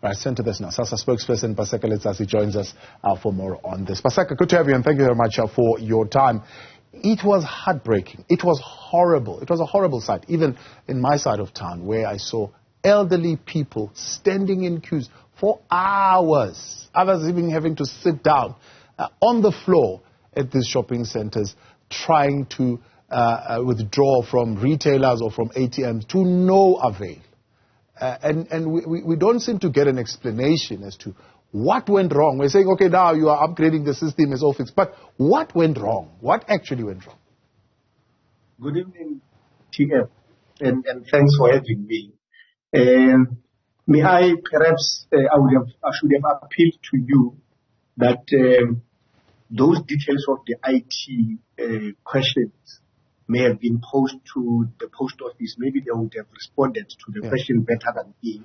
Right, send to this now. Sassa spokesperson Paseka Letsatsi joins us for more on this. Paseka, good to have you, and thank you very much for your time. It was heartbreaking. It was horrible. It was a horrible sight, even in my side of town, where I saw elderly people standing in queues for hours. Others even having to sit down on the floor at these shopping centers, trying to withdraw from retailers or from ATMs to no avail. And we don't seem to get an explanation as to what went wrong. We're saying, okay, now you are upgrading the system, it's all fixed. But what went wrong? What actually went wrong? Good evening, TF, and thanks for having me. May I perhaps, I should have appealed to you that those details of the IT questions may have been posed to the post office. Maybe they would have responded to the question better than me.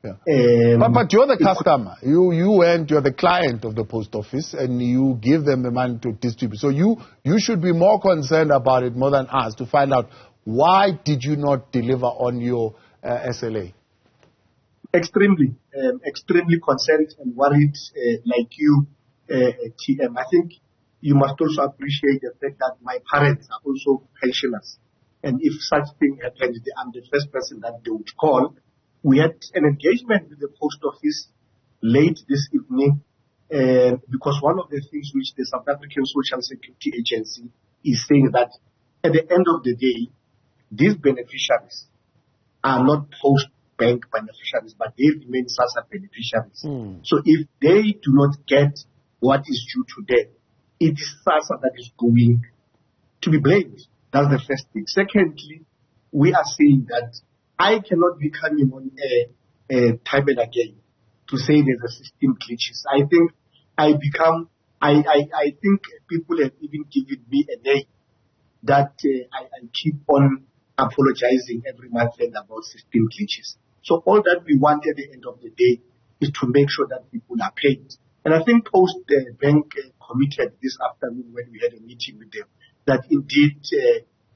Yeah. But you're the customer. You're the client of the post office, and you give them the money to distribute. So you should be more concerned about it more than us to find out why did you not deliver on your SLA. Extremely concerned and worried, like you, TM. I think you must also appreciate the fact that my parents are also pensioners. And if such thing happens, I'm the first person that they would call. We had an engagement with the post office late this evening because one of the things which the South African Social Security Agency is saying that at the end of the day, these beneficiaries are not Postbank beneficiaries, but they remain Sassa beneficiaries. So if they do not get what is due to them, it is Sassa that is going to be blamed. That's the first thing. Secondly, we are saying that I cannot be coming on air time and again to say there's a system glitches. I think I think people have even given me a name that I keep on apologizing every month about system glitches. So all that we want at the end of the day is to make sure that people are paid. And I think Postbank committed this afternoon when we had a meeting with them that indeed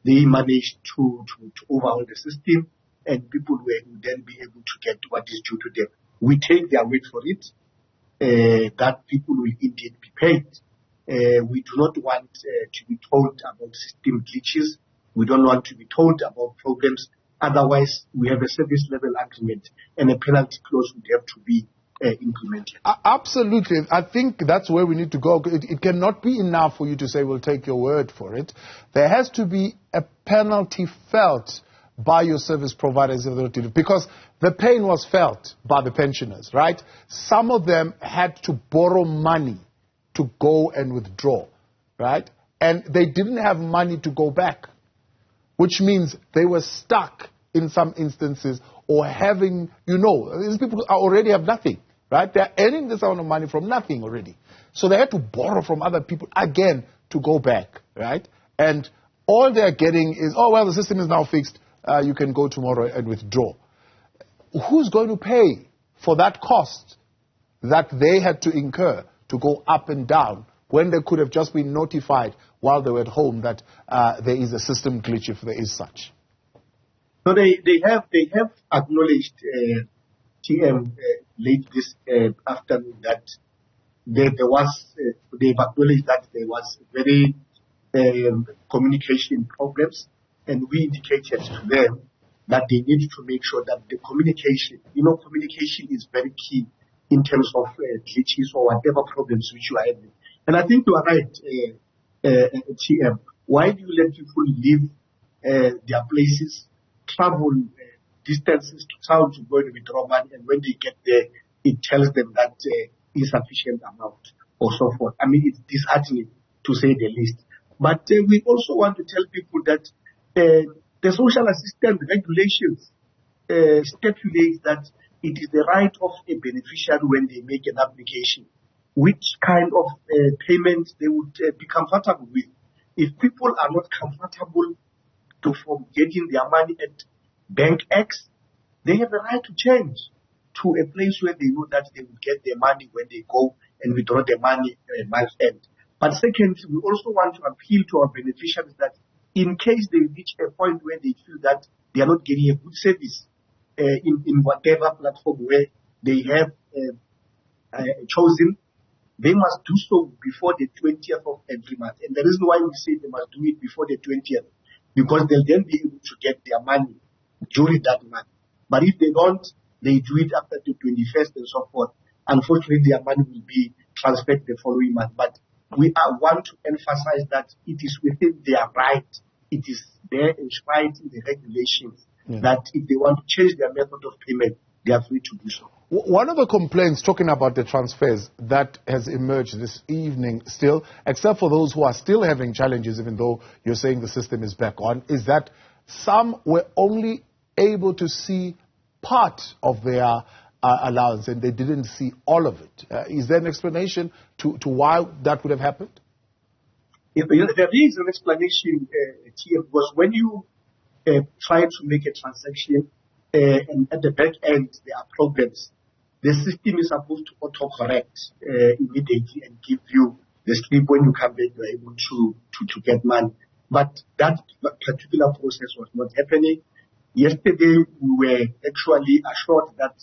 they managed to overhaul the system and people will then be able to get what is due to them. We take their word for it, that people will indeed be paid. We do not want to be told about system glitches. We don't want to be told about problems. Otherwise, we have a service level agreement and a penalty clause would have to be implemented. Absolutely. I think that's where we need to go. It cannot be enough for you to say we'll take your word for it. There has to be a penalty felt by your service providers because the pain was felt by the pensioners, right? Some of them had to borrow money to go and withdraw, right? And they didn't have money to go back, which means they were stuck in some instances or having, these people already have nothing, right? They're earning this amount of money from nothing already. So they had to borrow from other people again to go back, right? And all they're getting is, oh, well, the system is now fixed. You can go tomorrow and withdraw. Who's going to pay for that cost that they had to incur to go up and down when they could have just been notified while they were at home that there is a system glitch if there is such? So they have acknowledged TM late this afternoon that they've acknowledged that there was very communication problems, and we indicated to them that they need to make sure that the communication is very key in terms of glitches or whatever problems which you are having. And I think you are right, TM. Why do you let people leave their places, travel distances to town to go and withdraw money, and when they get there, it tells them that insufficient amount or so forth? I mean, it's disheartening to say the least. But we also want to tell people that the social assistance regulations stipulates that it is the right of a beneficiary when they make an application which kind of payment they would be comfortable with. If people are not comfortable from getting their money at Bank X, they have a right to change to a place where they know that they will get their money when they go and withdraw their money at month end. But secondly, we also want to appeal to our beneficiaries that in case they reach a point where they feel that they are not getting a good service in whatever platform where they have chosen, they must do so before the 20th of every month. And the reason why we say they must do it before the 20th, because they'll then be able to get their money during that month. But if they don't, they do it after the 21st and so forth. Unfortunately, their money will be transferred the following month. But we want to emphasize that it is within their right. It is there enshrined in the regulations that if they want to change their method of payment, they are free to do so. One of the complaints, talking about the transfers, that has emerged this evening still, except for those who are still having challenges, even though you're saying the system is back on, is that some were only able to see part of their allowance and they didn't see all of it. Is there an explanation to why that would have happened? There is an explanation, because when you try to make a transaction and at the back end there are problems, the system is supposed to autocorrect immediately and give you the slip when you come back, you're able to get money. But that particular process was not happening. Yesterday, we were actually assured that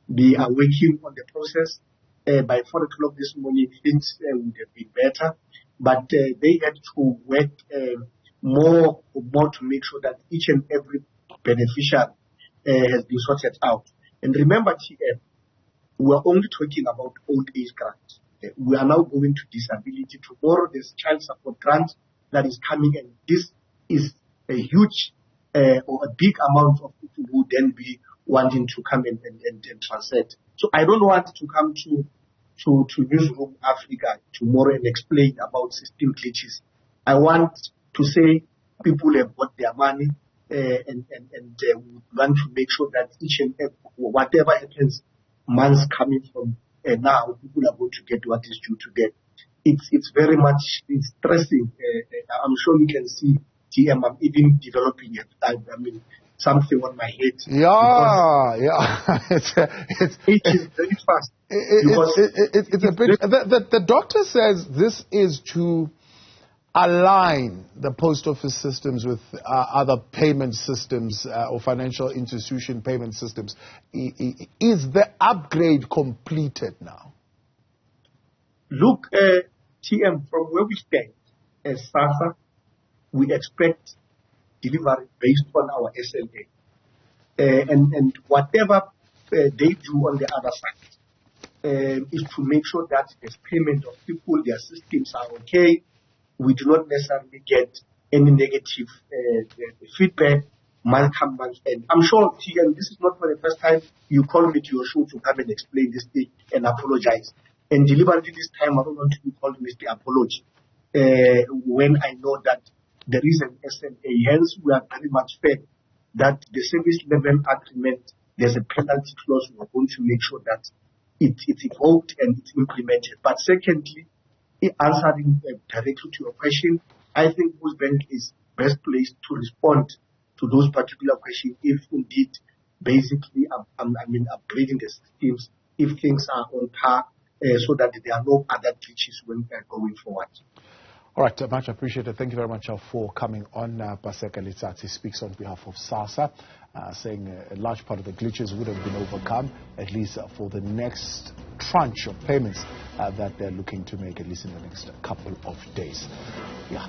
they are working on the process. By 4 o'clock this morning, things would have been better. But they had to work more to make sure that each and every beneficiary has been sorted out. And remember, TM, we're only talking about old age grants. We are now going to disability. Tomorrow, there's child support grant that is coming, and this is a huge or a big amount of people who then be wanting to come and transact. So I don't want to come to Newzroom Afrika tomorrow and explain about system glitches. I want to say people have got their money and we want to make sure that each and every, whatever happens, months coming from now, people are going to get what is due to them. It's very much stressing. I'm sure you can see, TM, I'm even developing it. I mean, something on my head. It is very fast. It's a bit. The doctor says this is to align the post office systems with other payment systems or financial institution payment systems. Is the upgrade completed now? Look, TM, from where we stand as Sassa, we expect delivery based on our SLA. And whatever they do on the other side is to make sure that there's payment of people, their systems are okay. We do not necessarily get any negative feedback month come month. And I'm sure, TM, this is not for the first time you call me to your show to come and explain this thing and apologize. And deliberately this time, I don't want to be called with the apology when I know that there is an SLA. Hence, we are very much fair that the service level agreement, there's a penalty clause. We are going to make sure that it's evoked and it's implemented. But secondly, answering directly to your question, I think Postbank is best placed to respond to those particular questions if indeed, basically, upgrading the systems, if things are on par, so that there are no other glitches when we are going forward. All right, much appreciated. Thank you very much for coming on. Paseka Letsatsi speaks on behalf of Sassa, saying a large part of the glitches would have been overcome, at least for the next tranche of payments that they're looking to make, at least in the next couple of days. Yeah.